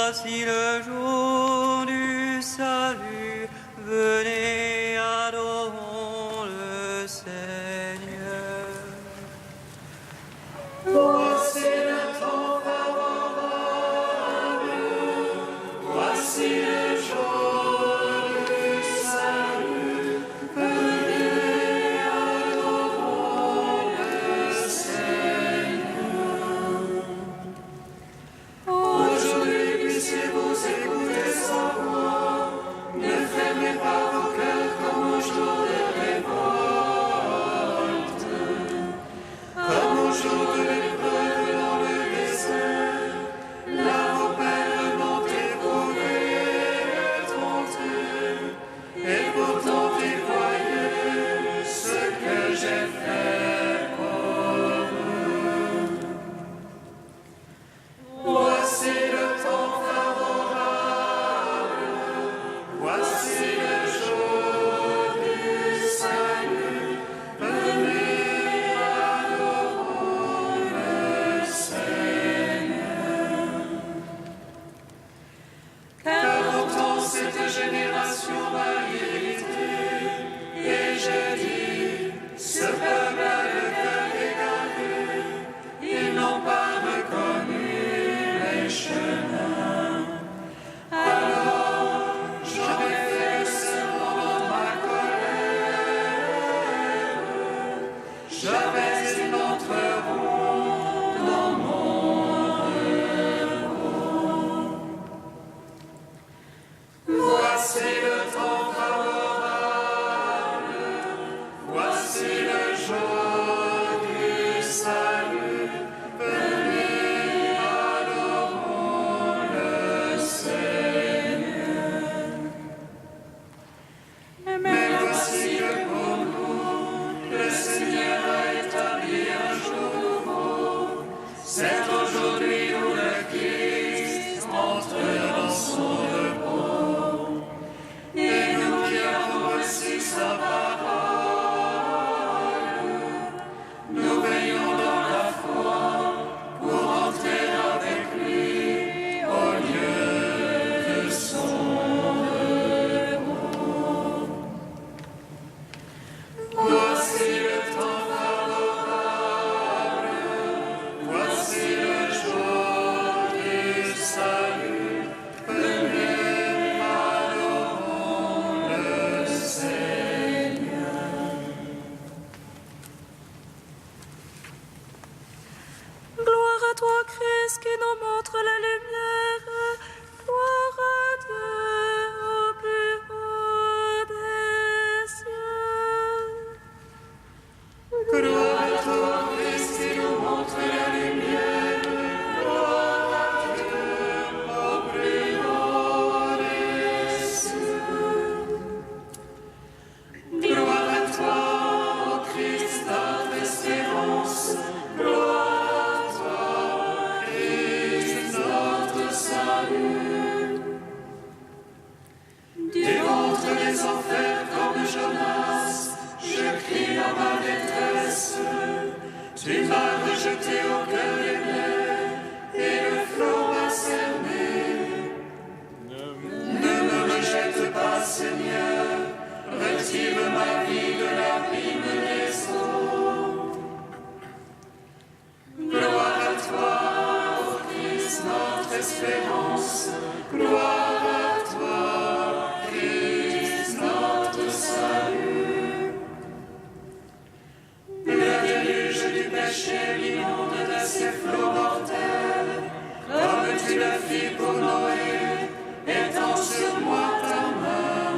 Voici le jour du salut, venez, adorons le Seigneur. Voici le temps favorable, voici le jour du salut, venez, adorons le Seigneur. Aujourd'hui, puissiez-vous écouter sa voix, ne fermez pas vos cœurs comme au jour de révolte, comme au jour de l'épreuve dans le désert, là vos pères m'ont éprouvé et tenté, et pourtant ils voyaient ce que j'ai fait pour eux. Voici le temps favorable, voici le jour du salut, venez, adorons le Seigneur. Car pourtant cette génération m'a irrité, et je dis, ce peuple a le cœur égaré, ils n'ont pas reconnu les chemins. Alors j'aurais fait le serment dans ma colère, jamais ils n'entreront dans mon repos. Voici le temps favorable, voici le jour du salut, venez, adorons le Seigneur. Mais voici que pour nous, le Seigneur a établi un jour nouveau. C'est aujourd'hui où le Christ entre dans son repos. Et nous qui avons reçu sa parole, nous veillons dans la foi pour entrer avec lui au lieu de son repos. Voici le temps favorable, voici le jour du salut, venez, adorons le Seigneur. Gloire à toi, Christ, qui nous montre la lumière. Gloire à Dieu au plus haut des cieux. Gloire à toi, Christ, qui nous montre la lumière. Gloire à Dieu au plus haut des cieux. Gloire à toi, ô Christ, notre espérance. Gloire à toi, Christ, notre salut. Du ventre des enfers comme Jonas, je crie dans ma détresse. Tu m'as rejeté au cœur des mers, et le flot m'a cerné. Ne me rejette pas, Seigneur, retire ma vie de l'abîme des eaux. Gloire à toi, ô Christ, notre espérance. Gloire à toi, Christ, notre salut. Le déluge du péché m'inonde de ses flots mortels, comme tu l'as fait pour Noé, étends sur moi ta main.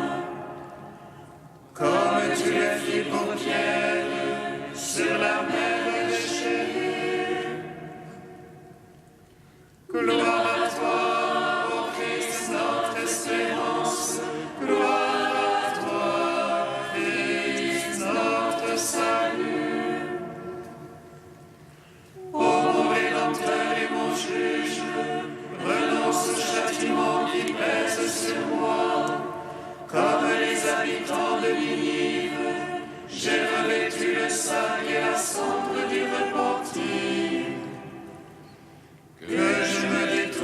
Comme tu l'as fait pour Pierre, sur la mer déchirée. Gloire à toi, ô Christ, notre espérance. Gloire à toi, Christ, notre salut. Ô mon Rédempteur et mon juge, renonce au châtiment qui pèse sur moi. Comme les habitants de Ninive, j'ai revêtu le sac et la cendre du repentir. Que je me détourne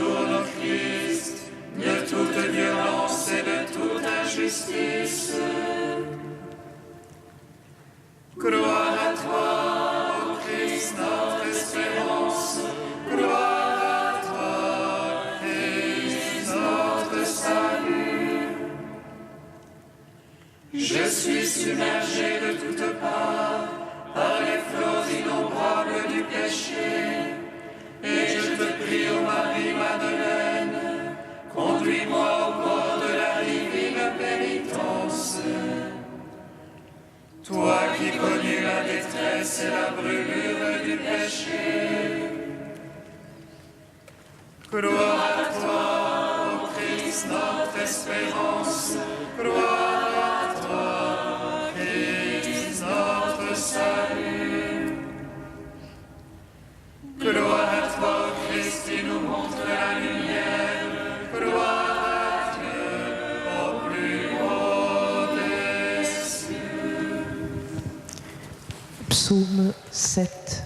justice. Gloire à toi, ô Christ, notre espérance. Gloire à toi, Christ, notre salut. Je suis submergé de toutes parts par les flots innombrables du péché. Et je te prie, ô Marie-Madeleine, conduis-moi au bord de la divine pénitence. Toi qui connus la détresse et la brûlure du péché. Gloire à toi, ô Christ, notre espérance. Gloire à toi, Christ, notre salut. Gloire à toi, Christ, qui nous montre la lumière. Gloire à Dieu, au plus haut des cieux. Psaume 7.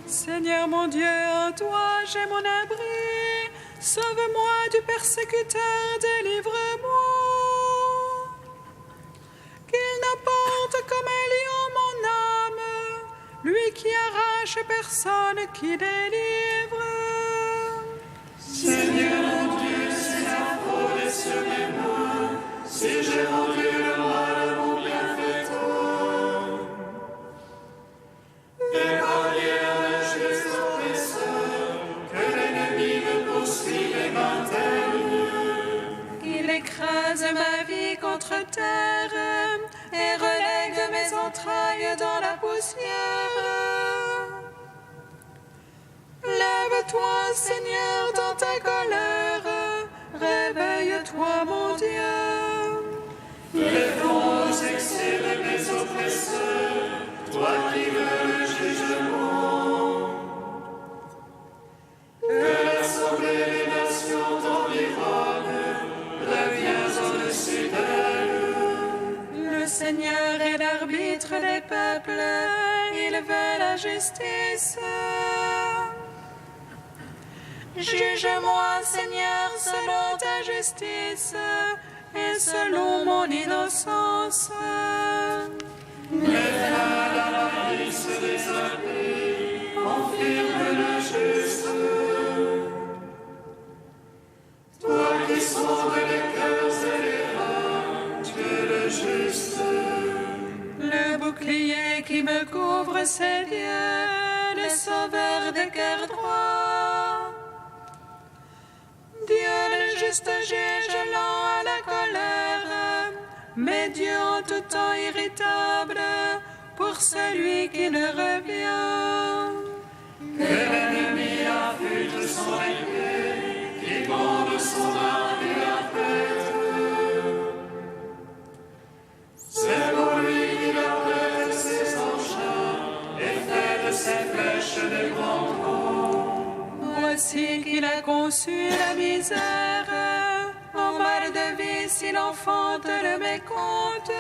Seigneur mon Dieu, en toi j'ai mon abri. Sauve-moi du persécuteur, délivre-moi. Qu'il n'emporte comme un lion mon âme, lui qui arrache personne qui délivre. Seigneur mon Dieu, c'est la fraude et sur mes mains, si j'ai rendu le mal mon bienfaiteur. Épargnez un juste oppresseur, que l'ennemi me poursuive et m'atteigne. Qu'il écrase ma vie contre terre et relègue mes entrailles dans la poussière. Lève-toi, Seigneur, dans ta colère. Réveille-toi, mon Dieu. Réponds aux excès de mes oppresseurs, toi qui veux le jugement. Que l'assemblée des nations t'environne, reviens au-dessus d'elle. Le Seigneur est l'arbitre des peuples, il veut la justice. Juge-moi, Seigneur, selon ta justice et selon mon innocence. Mets fin à la malice des impies, confirme le juste. Toi qui sondes les cœurs et les reins, Dieu le juste. Le bouclier qui me couvre, c'est Dieu, le sauveur des cœurs droits. Dieu le juste juge lent à la colère, mais Dieu en tout temps irritable pour celui qui ne revient. Que l'ennemi affûte son épée, qui bombe son arme et la prête. C'est pour lui qu'il apprête ses engins et fait de ses flèches des grands troncs. Voici qu'il a conçu la misère, en mal de vie s'il enfante le mécompte.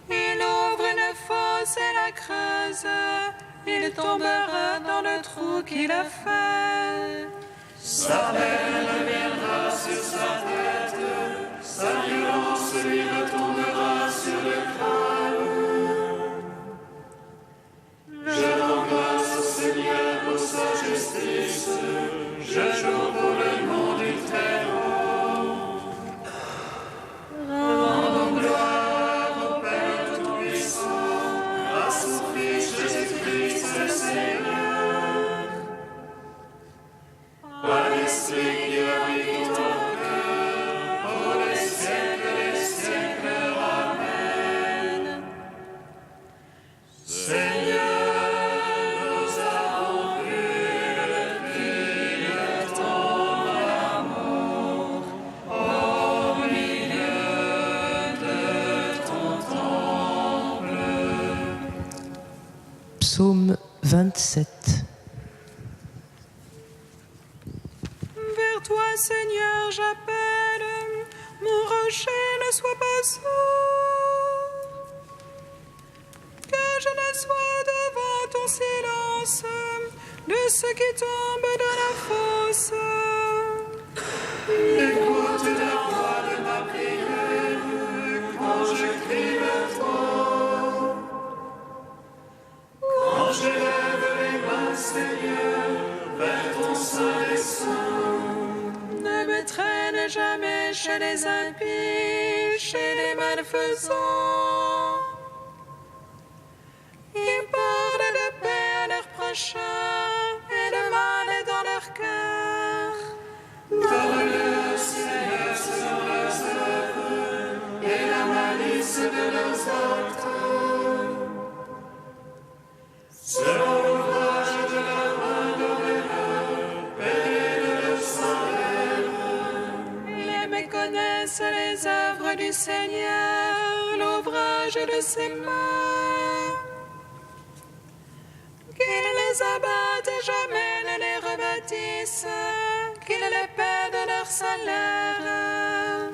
Il ouvre une fosse et la creuse, il tombera dans le trou qu'il a fait. Sa peine reviendra sur sa tête, sa violence lui retombera sur le crâne. Je rends grâce au Seigneur pour sa justice, je joue pour le nom du Très-Haut. Rendons gloire au Père Tout-Puissant, à son Fils Jésus-Christ le Seigneur. Par l'Esprit qui habite en cœur, pour les siècles des siècles. Amen. Seigneur, nous avons vu le crime Psaume 27. Vers toi, Seigneur, j'appelle, mon rocher ne soit pas sourd. Que je ne sois devant ton silence, de ceux qui tombent dans la fosse. Écoute la voix de ma prière quand je crie vers toi. Quand j'élève les mains, Seigneur, vers ton saint et saint. Ne me traîne jamais chez les impies, chez les malfaisants. Ils parlent de paix à leur prochain et de mal dans leur cœur. Donne-leur, Seigneur, selon leurs œuvres et la malice de leurs actes. Selon l'ouvrage de la main, donne-leur paix de leur salaire. Ils méconnaissent les œuvres du Seigneur, l'ouvrage de ses mains. Qu'il les abatte et jamais ne les rebâtisse, qu'il les paie de leur salaire.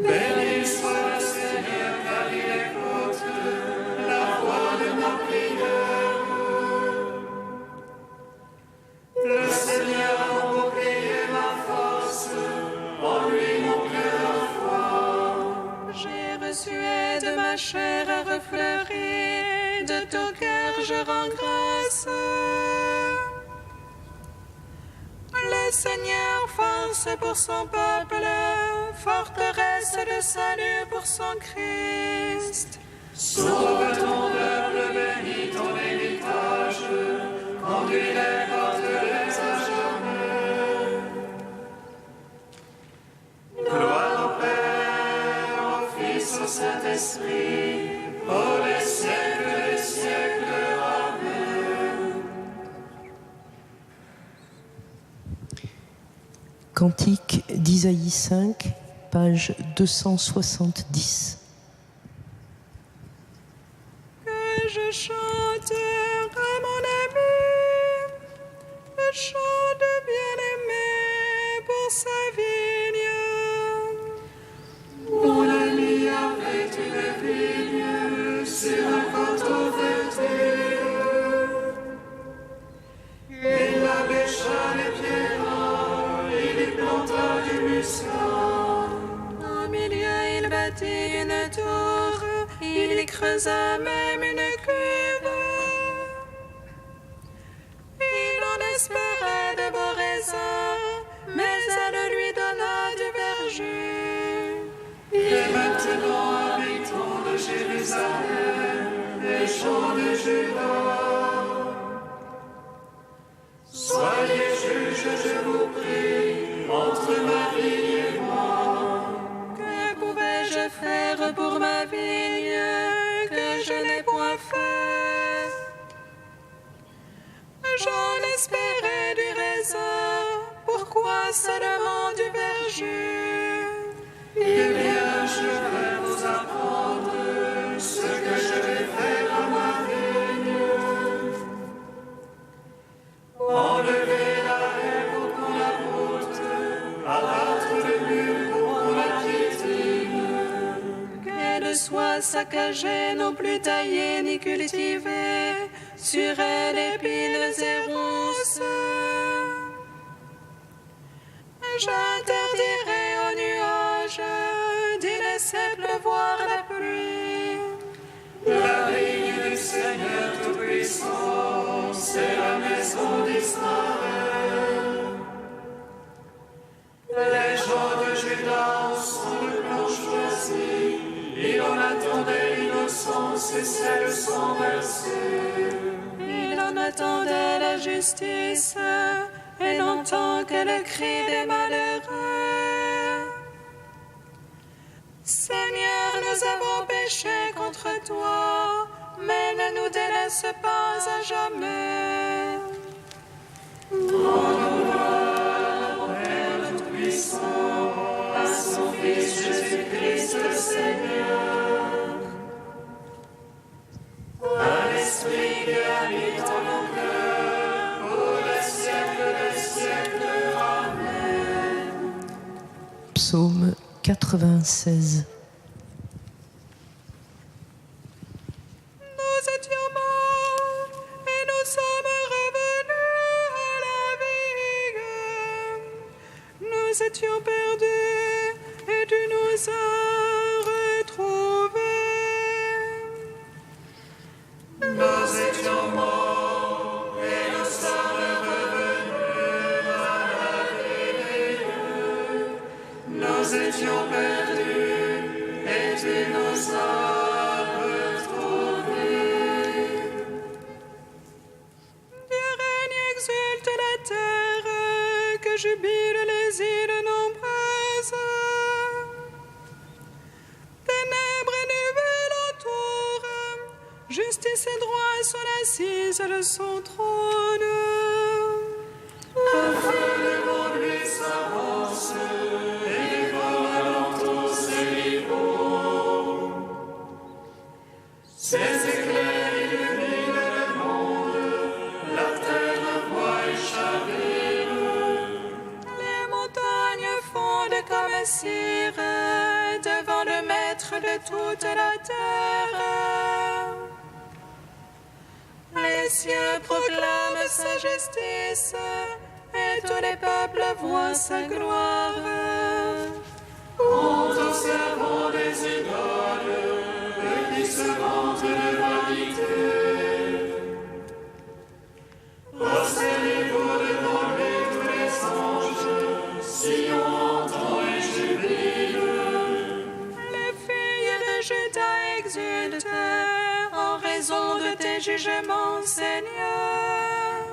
Béni soit le Seigneur, car il écoute la voix de ma prière. Le Seigneur a mon bouclier, ma force, en lui mon cœur a foi. J'ai reçu de ma chair à refleurir, de tout cœur je rends grâce. Le Seigneur force pour son peuple, forteresse de salut pour son Christ. Sauve ton peuple, bénis ton héritage, conduis-les, porte-les à jamais. Gloire au Père, au Fils, au Saint-Esprit, pour les siècles des siècles. Amen. Cantique d'Isaïe 5, page 270. Que je chante à mon ami, le chant de bien-aimé pour sa vigne. Mon ami avait une vigne sur un coteau fertile. Il la bêcha les pierres, il y planta du muscat. Au milieu, il bâtit une tour, il y creusa même une cuve. Il en espérait de beaux raisins, mais elle lui donna du verger. Et maintenant, habitants de Jérusalem, les gens de Juda, soyez juges, je vous prie, entre ma vigne et moi. Que pouvais-je faire pour ma vigne que je n'ai point fait? J'en espérais du raisin, pourquoi seulement du verger? Eh bien, je vais vous apprendre ce que je vais faire à ma vigne. Enlevez la haie pour qu'on la broute, abattre le mur pour qu'on la piétine. Qu'elle soit saccagée, non plus taillée ni cultivée, sur elle épines et ronces. J'interdirai aux nuages d'y laisser pleuvoir la pluie. La vigne du Seigneur Tout-Puissant, c'est la maison d'Israël. Les gens de Juda en sont le plan choisi. Il en attendait l'innocence et celle sans versée. Il en attendait la justice et n'entend que le cri des malheureux. Seigneur, nous avons péché contre toi, mais ne nous délaisse pas à jamais. Père Tout-Puissant, à son Fils Jésus-Christ le Seigneur, à l'Esprit qui habite Psaume 96. Nous étions morts et nous sommes revenus à la vie. Nous étions perdus et tu nous as retrouvés. Nous étions morts et nous sommes revenus à la vie. Nous étions perdus et tu nous as retrouvés. Dieu règne, exulte la terre, que jubilent les îles nombreuses. Ténèbres et nuées l'entourent, justice et droit sont l'assise de son trône. Un feu devant lui s'avance et dévore alentour ses rivaux. Ses éclairs illuminent le monde, la terre voit et chavire. Les montagnes fondent comme cire devant le maître de toute la terre. Les cieux proclament sa justice et tous les peuples voient sa gloire. En observant des idoles, eux qui se vantent de vanité. Prosternez-vous devant lui tous les anges, Sion entend et jubile. Les filles de Juda exultent en raison de tes jugements, Seigneur.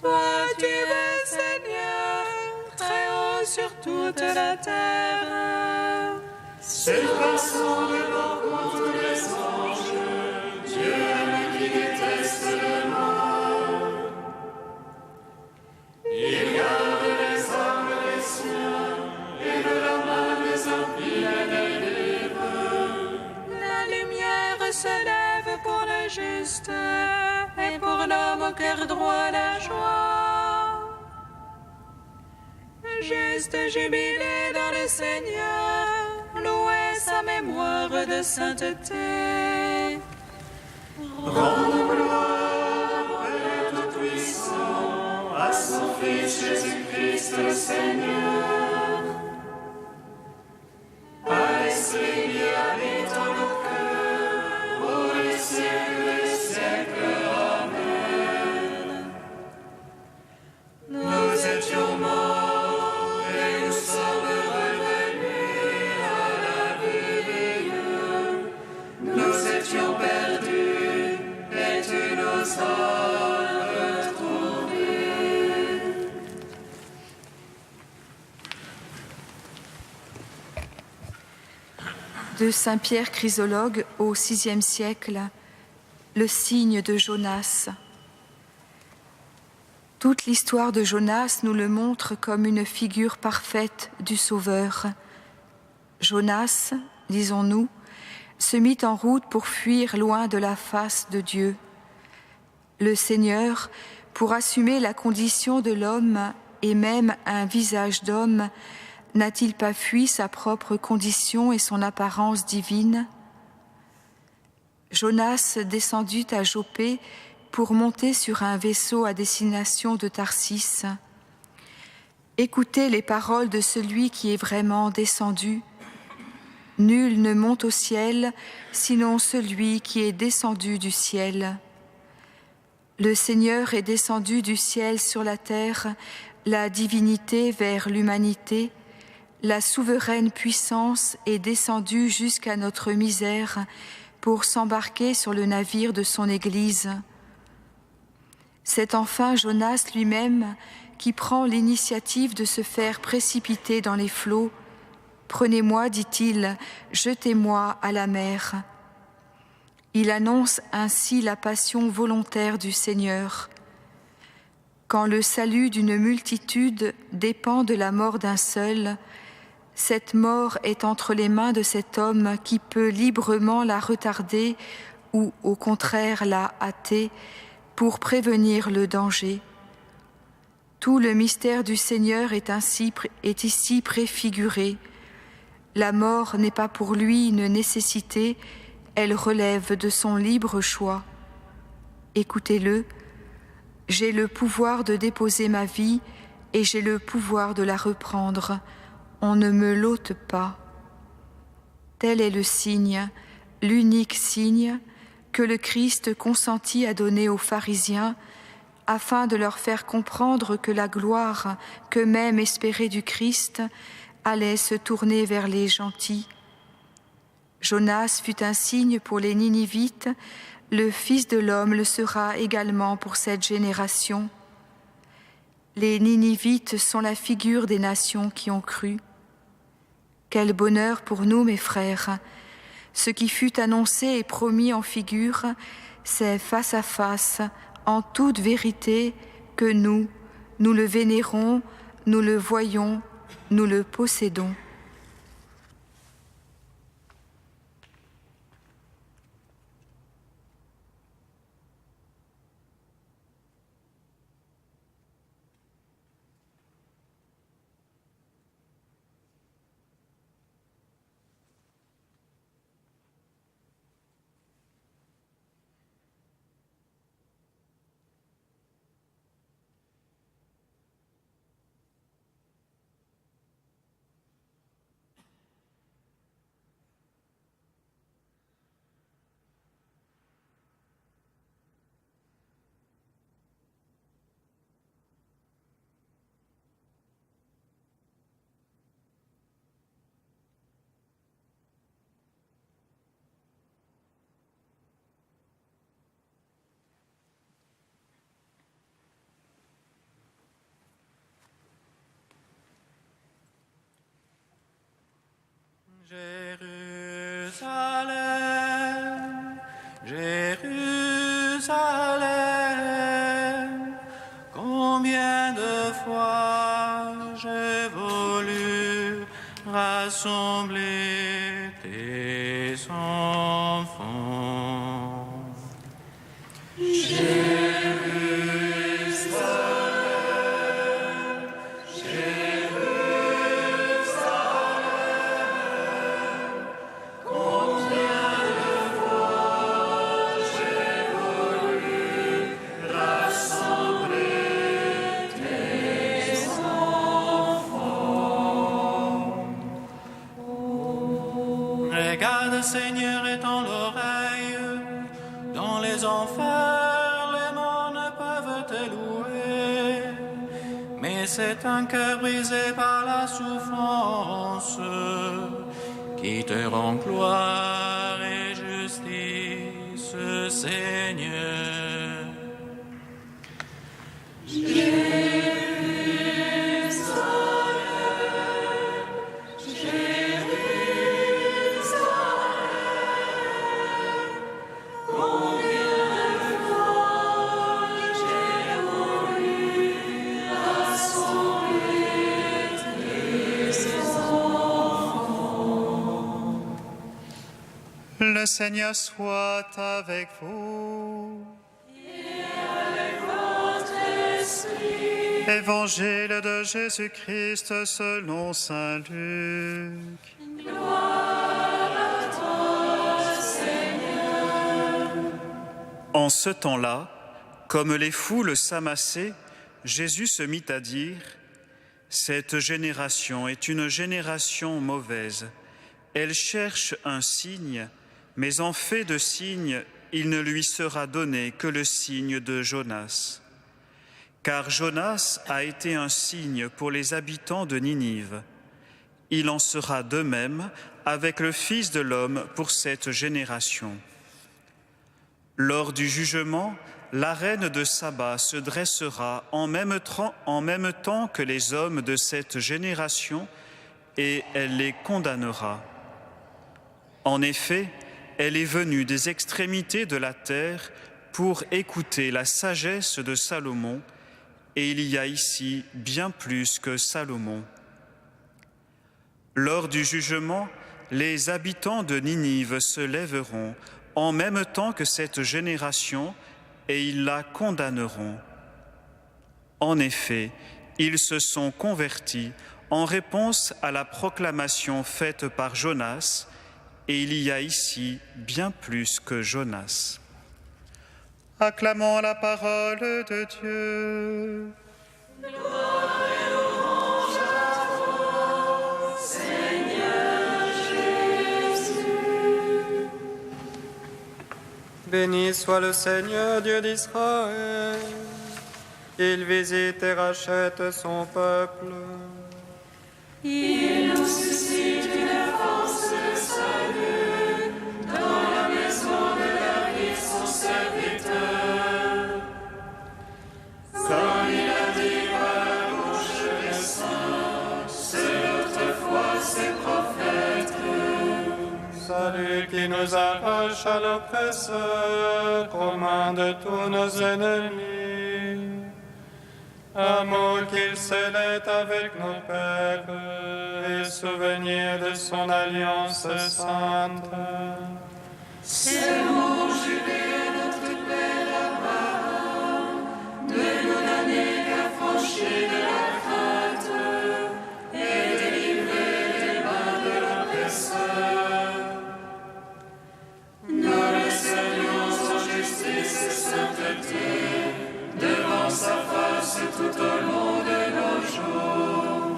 Toi, tu es Seigneur, très haut sur toute la terre. Surpassant devant vous tous les anges, Dieu aime qui déteste le mal. Il garde les âmes des siens et de la main des impies les délivre. La lumière se lève pour le juste et pour l'homme au cœur droit la joie. Juste jubilé dans le Seigneur, louez sa mémoire de sainteté. Rendons gloire, Père Tout-Puissant, à son Fils Jésus-Christ le Seigneur. À l'Esprit qui habite en nos cœurs, pour les siècles des siècles. Amen. Nous étions morts et nous sommes revenus à la vie. Nous étions perdus et tu nous as retrouvés. De saint Pierre Chrysologue au VIe siècle, le signe de Jonas. Toute l'histoire de Jonas nous le montre comme une figure parfaite du Sauveur. Jonas, disons-nous, se mit en route pour fuir loin de la face de Dieu. Le Seigneur, pour assumer la condition de l'homme et même un visage d'homme, n'a-t-il pas fui sa propre condition et son apparence divine? Jonas descendit à Joppé pour monter sur un vaisseau à destination de Tarsis. Écoutez les paroles de celui qui est vraiment descendu. Nul ne monte au ciel, sinon celui qui est descendu du ciel. Le Seigneur est descendu du ciel sur la terre, la divinité vers l'humanité. La souveraine puissance est descendue jusqu'à notre misère pour s'embarquer sur le navire de son Église. C'est enfin Jonas lui-même qui prend l'initiative de se faire précipiter dans les flots. « Prenez-moi, dit-il, jetez-moi à la mer. » Il annonce ainsi la passion volontaire du Seigneur. Quand le salut d'une multitude dépend de la mort d'un seul, cette mort est entre les mains de cet homme qui peut librement la retarder ou, au contraire, la hâter pour prévenir le danger. Tout le mystère du Seigneur est ici préfiguré. La mort n'est pas pour lui une nécessité, elle relève de son libre choix. Écoutez-le, j'ai le pouvoir de déposer ma vie et j'ai le pouvoir de la reprendre. On ne me l'ôte pas. Tel est le signe, l'unique signe que le Christ consentit à donner aux pharisiens afin de leur faire comprendre que la gloire qu'eux-mêmes espéraient du Christ allait se tourner vers les gentils. Jonas fut un signe pour les Ninivites, le Fils de l'homme le sera également pour cette génération. Les Ninivites sont la figure des nations qui ont cru. Quel bonheur pour nous, mes frères! Ce qui fut annoncé et promis en figure, c'est face à face, en toute vérité, que nous le vénérons, nous le voyons, nous le possédons. Jérusalem, Jérusalem, combien de fois j'ai voulu rassembler tes enfants. Seigneur, étends l'oreille, dans les enfers, les morts ne peuvent te louer, mais c'est un cœur brisé par la souffrance qui te rend gloire et justice, Seigneur. Le Seigneur soit avec vous. Et avec votre esprit. Évangile de Jésus-Christ selon saint Luc. Gloire à toi, Seigneur. En ce temps-là, comme les foules s'amassaient, Jésus se mit à dire : cette génération est une génération mauvaise. Elle cherche un signe, mais en fait de signe, il ne lui sera donné que le signe de Jonas. Car Jonas a été un signe pour les habitants de Ninive. Il en sera de même avec le Fils de l'homme pour cette génération. Lors du jugement, la reine de Saba se dressera en même temps que les hommes de cette génération et elle les condamnera. En effet, elle est venue des extrémités de la terre pour écouter la sagesse de Salomon, et il y a ici bien plus que Salomon. Lors du jugement, les habitants de Ninive se lèveront en même temps que cette génération, et ils la condamneront. En effet, Ils se sont convertis en réponse à la proclamation faite par Jonas, et il y a ici bien plus que Jonas. Acclamons la parole de Dieu. Gloire et louange à toi, Seigneur Jésus. Béni soit le Seigneur Dieu d'Israël. Il visite et rachète son peuple. Il nous suscite une force de salut dans la maison de David, son serviteur. Comme il a dit par la bouche des saints, c'est autrefois ses prophètes. Salut qui nous arrache à l'oppresseur, aux mains de tous nos ennemis. Amour qu'il scellait avec nos pères, et souvenir de son alliance sainte. C'est mon juré, notre Père Abraham, de nous donner qu'affranchis de la crainte et délivrer des mains de l'oppresseur. Nous le saluons en justice et sainteté, devant sa face tout au long de nos jours.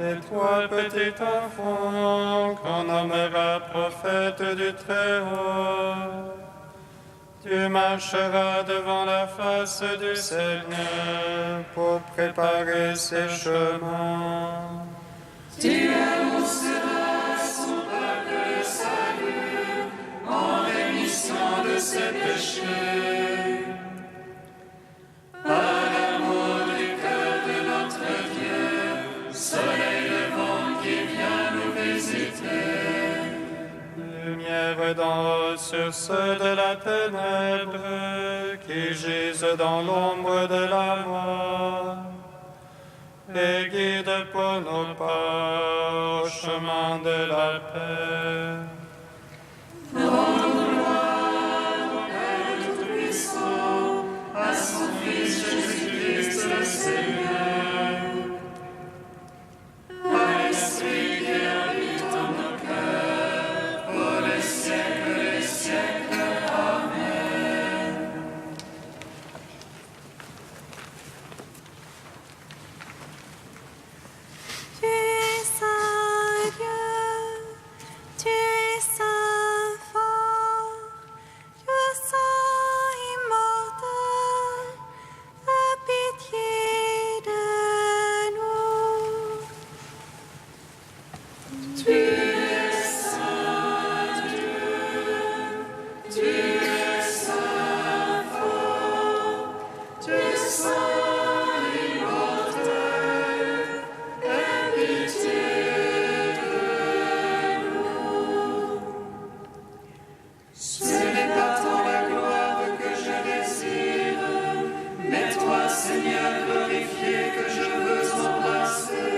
Et toi, petit enfant, qu'on nommera prophète du Très-Haut, tu marcheras devant la face du Seigneur pour préparer ses chemins. Tu annonceras à son peuple le salut en rémission de ses péchés. Par l'amour du cœur de notre Dieu, soleil levant qui vient nous visiter. Lumière d'en haut sur ceux de la ténèbre qui gisent dans l'ombre de la mort. Et guide pour nos pas au chemin de la paix. Rends gloire au Père Tout-Puissant, à son Fils Jésus-Christ le Seigneur, à l'Esprit qui habite en nos cœurs, pour les siècles des siècles. Amen. Tu es saint Dieu, tu es saint fort, Dieu saint immortel, aie pitié de nous. Tu es saint Dieu, tu es saint fort, tu es saint immortel, aie pitié de nous. Ce n'est pas tant la gloire que je désire, mais toi, Seigneur, glorifié, que je veux embrasser.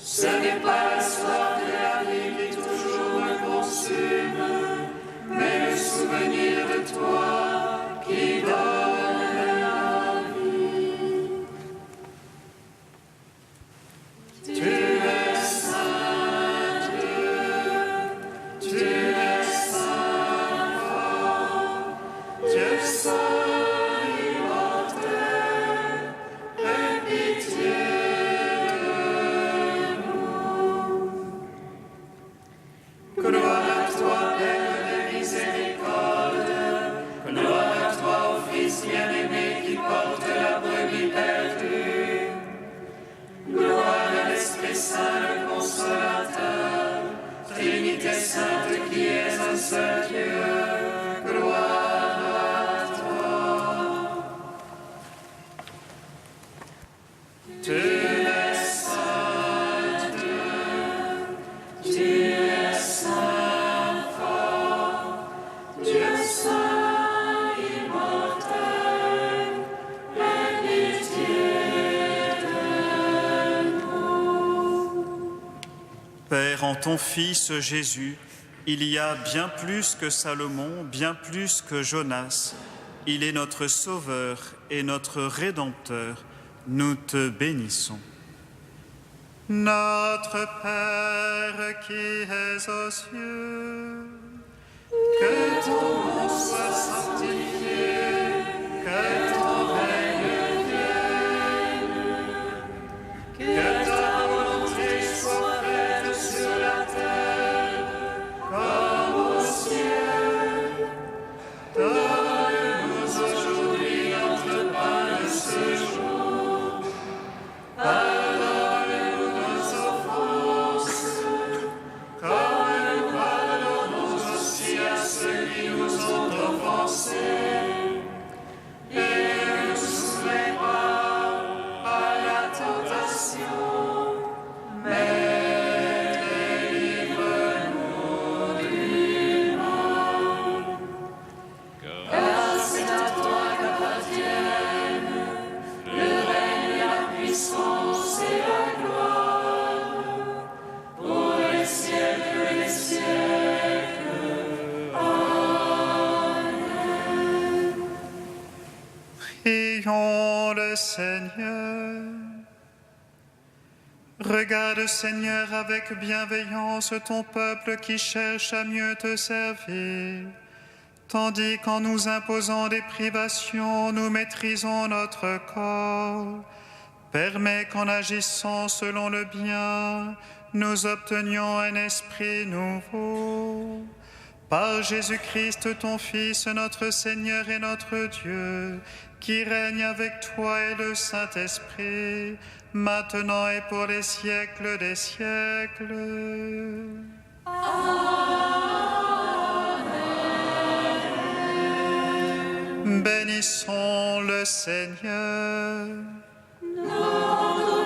Ce n'est pas la soif de la vie qui toujours me consume, mais le souvenir de toi qui donne la vie. Tu es saint Dieu, tu es saint fort, Dieu saint immortel, aie pitié de nous. Gloire à toi, Père de miséricorde, gloire à toi, ô Fils bien-aimé qui porte la brebis perdue. Gloire à l'Esprit Saint, le Consolateur, Trinité Sainte qui est un seul Dieu. Gloire à toi. Tu es saint Dieu, tu es saint fort, Dieu saint immortel, aie pitié de nous. Père, en ton Fils Jésus, il y a bien plus que Salomon, bien plus que Jonas. Il est notre Sauveur et notre Rédempteur. nous te bénissons. Notre Père qui es aux cieux, que ton nom soit sanctifié, que ton règne vienne, que ta volonté soit faite sur la terre comme au ciel. Donne-nous aujourd'hui notre pain de ce jour. Pardonne-nous nos offenses, comme nous pardonnons aussi à ceux qui nous ont offensés. Et ne nous soumets pas à la tentation, mais délivre-nous du mal. Car c'est à toi qu'appartiennent le règne, la puissance et la gloire, pour les siècles des siècles. Amen. Prions le Seigneur. Regarde, Seigneur, avec bienveillance ton peuple qui cherche à mieux te servir, tandis qu'en nous imposant des privations, nous maîtrisons notre corps. Permets qu'en agissant selon le bien, nous obtenions un esprit nouveau. Par Jésus-Christ, ton Fils, notre Seigneur et notre Dieu, qui règne avec toi et le Saint-Esprit, maintenant et pour les siècles des siècles. Bénissons le Seigneur. Notre